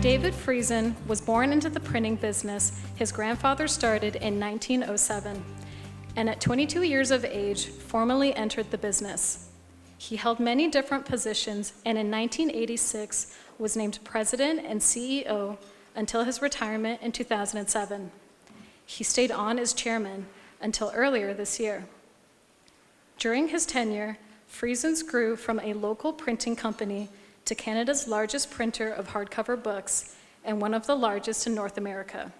David Friesen was born into the printing business his grandfather started in 1907, and at 22 years of age, formally entered the business. He held many different positions, and in 1986 was named president and CEO until his retirement in 2007. He stayed on as chairman until earlier this year. During his tenure, Friesens grew from a local printing company to Canada's largest printer of hardcover books and one of the largest in North America.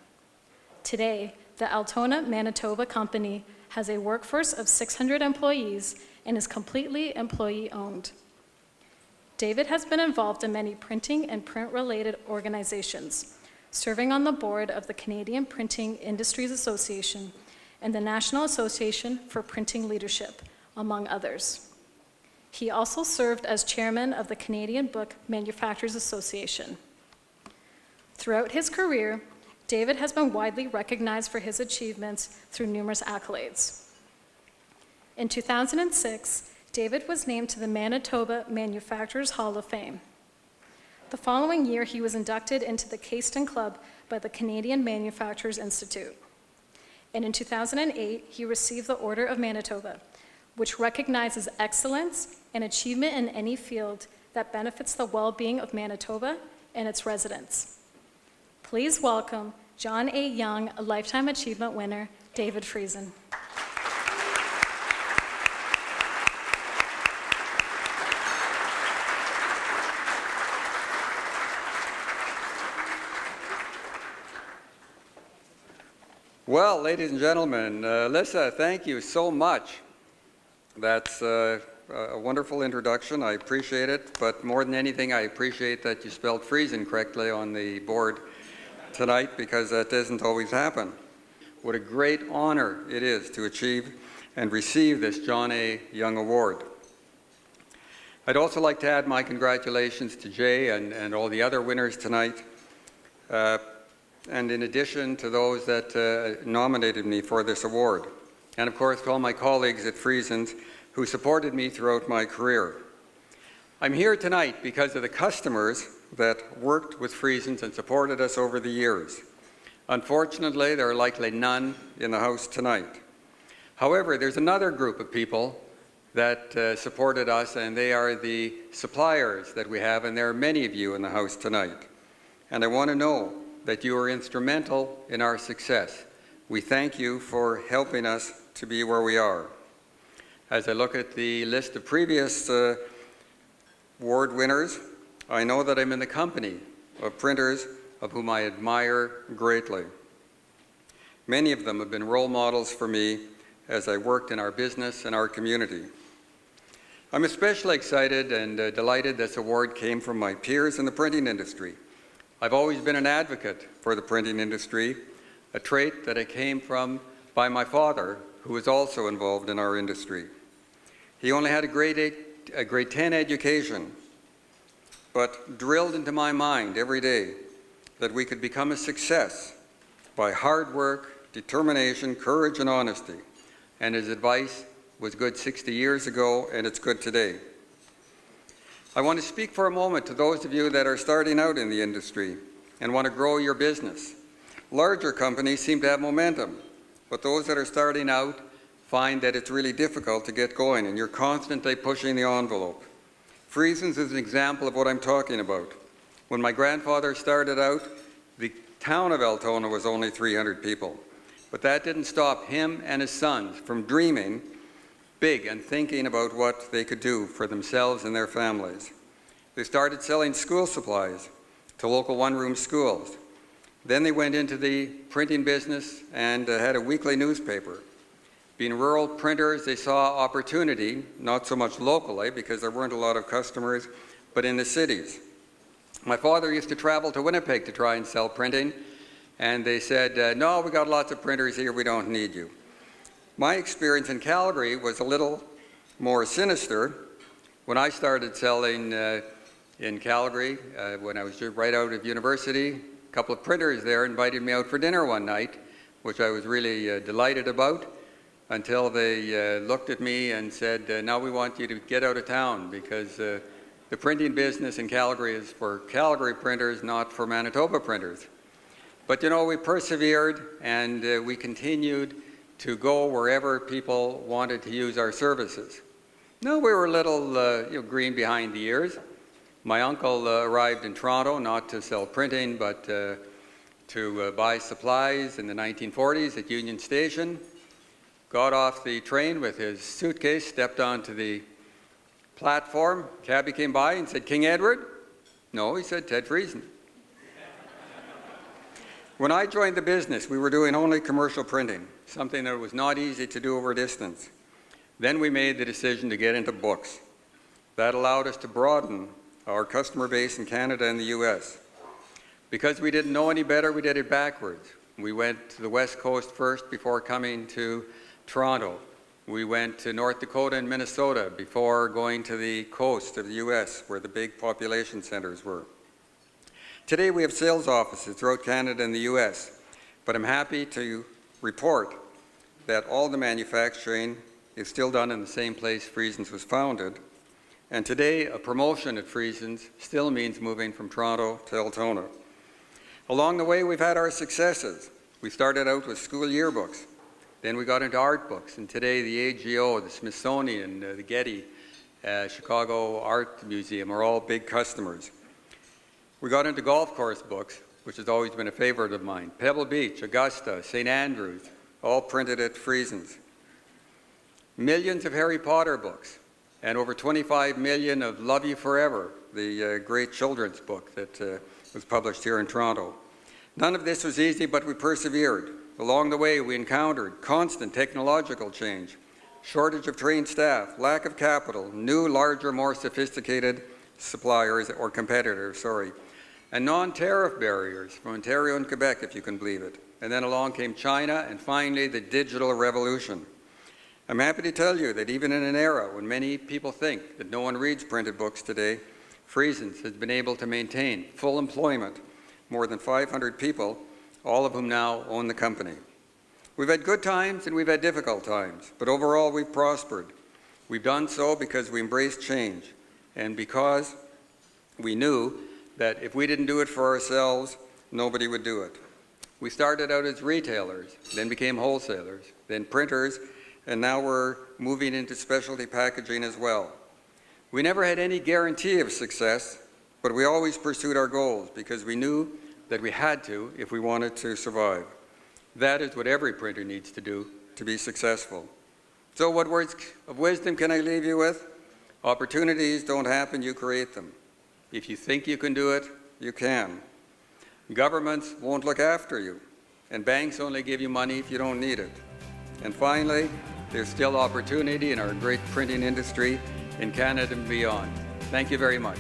Today, the Altona, Manitoba company has a workforce of 600 employees and is completely employee-owned. David has been involved in many printing and print-related organizations, serving on the board of the Canadian Printing Industries Association and the National Association for Printing Leadership, among others. He also served as chairman of the Canadian Book Manufacturers Association. Throughout his career, David has been widely recognized for his achievements through numerous accolades. In 2006, David was named to the Manitoba Manufacturers Hall of Fame. The following year, he was inducted into the Caiston Club by the Canadian Manufacturers Institute. And in 2008, he received the Order of Manitoba, which recognizes excellence and achievement in any field that benefits the well-being of Manitoba and its residents. Please welcome John A. Young, a Lifetime Achievement winner, David Friesen. Well, ladies and gentlemen, Lissa, thank you so much. That's a wonderful introduction. I appreciate it, but more than anything, I appreciate that you spelled Friesen correctly on the board tonight, because that doesn't always happen. What a great honor it is to achieve and receive this John A. Young Award. I'd also like to add my congratulations to Jay and all the other winners tonight, and in addition to those that nominated me for this award. And of course, to all my colleagues at Friesens who supported me throughout my career. I'm here tonight because of the customers that worked with Friesens and supported us over the years. Unfortunately, there are likely none in the house tonight. However, there's another group of people that supported us, and they are the suppliers that we have, and there are many of you in the house tonight. And I want to know that you are instrumental in our success. We thank you for helping us to be where we are. As I look at the list of previous award winners, I know that I'm in the company of printers of whom I admire greatly. Many of them have been role models for me as I worked in our business and our community. I'm especially excited and delighted this award came from my peers in the printing industry. I've always been an advocate for the printing industry, a trait that I came from by my father, who was also involved in our industry. He only had a grade 10 education, but drilled into my mind every day that we could become a success by hard work, determination, courage, and honesty. And his advice was good 60 years ago, and it's good today. I want to speak for a moment to those of you that are starting out in the industry and want to grow your business. Larger companies seem to have momentum, but those that are starting out find that it's really difficult to get going, and you're constantly pushing the envelope. Friesens is an example of what I'm talking about. When my grandfather started out, the town of Altona was only 300 people, but that didn't stop him and his sons from dreaming big and thinking about what they could do for themselves and their families. They started selling school supplies to local one-room schools. Then they went into the printing business and had a weekly newspaper. Being rural printers, they saw opportunity, not so much locally because there weren't a lot of customers, but in the cities. My father used to travel to Winnipeg to try and sell printing, and they said, no, we got lots of printers here, we don't need you. My experience in Calgary was a little more sinister. When I started selling in Calgary, when I was right out of university, a couple of printers there invited me out for dinner one night, which I was really delighted about, until they looked at me and said, now we want you to get out of town because the printing business in Calgary is for Calgary printers, not for Manitoba printers. But we persevered and we continued to go wherever people wanted to use our services. No, we were a little green behind the ears. My uncle arrived in Toronto not to sell printing, but to buy supplies in the 1940s at Union Station. Got off the train with his suitcase, stepped onto the platform. Cabbie came by and said, "King Edward?" No, he said, "Ted Friesen." When I joined the business, we were doing only commercial printing, something that was not easy to do over distance. Then we made the decision to get into books. That allowed us to broaden our customer base in Canada and the US. Because we didn't know any better, we did it backwards. We went to the West Coast first before coming to Toronto. We went to North Dakota and Minnesota before going to the coast of the US, where the big population centers were. Today we have sales offices throughout Canada and the US, but I'm happy to report that all the manufacturing is still done in the same place Friesens was founded. And today, a promotion at Friesens still means moving from Toronto to Altona. Along the way, we've had our successes. We started out with school yearbooks. Then we got into art books. And today, the AGO, the Smithsonian, the Getty, Chicago Art Museum are all big customers. We got into golf course books, which has always been a favorite of mine. Pebble Beach, Augusta, St. Andrews, all printed at Friesens. Millions of Harry Potter books, and over 25 million of Love You Forever, the great children's book that was published here in Toronto. None of this was easy, but we persevered. Along the way, we encountered constant technological change, shortage of trained staff, lack of capital, new, larger, more sophisticated suppliers or competitors, and non-tariff barriers from Ontario and Quebec, if you can believe it. And then along came China, and finally the digital revolution. I'm happy to tell you that even in an era when many people think that no one reads printed books today, Friesens has been able to maintain full employment, more than 500 people, all of whom now own the company. We've had good times and we've had difficult times, but overall we've prospered. We've done so because we embraced change and because we knew that if we didn't do it for ourselves, nobody would do it. We started out as retailers, then became wholesalers, then printers, and now we're moving into specialty packaging as well. We never had any guarantee of success, but we always pursued our goals because we knew that we had to if we wanted to survive. That is what every printer needs to do to be successful. So what words of wisdom can I leave you with? Opportunities don't happen, you create them. If you think you can do it, you can. Governments won't look after you, and banks only give you money if you don't need it. And finally, there's still opportunity in our great printing industry in Canada and beyond. Thank you very much.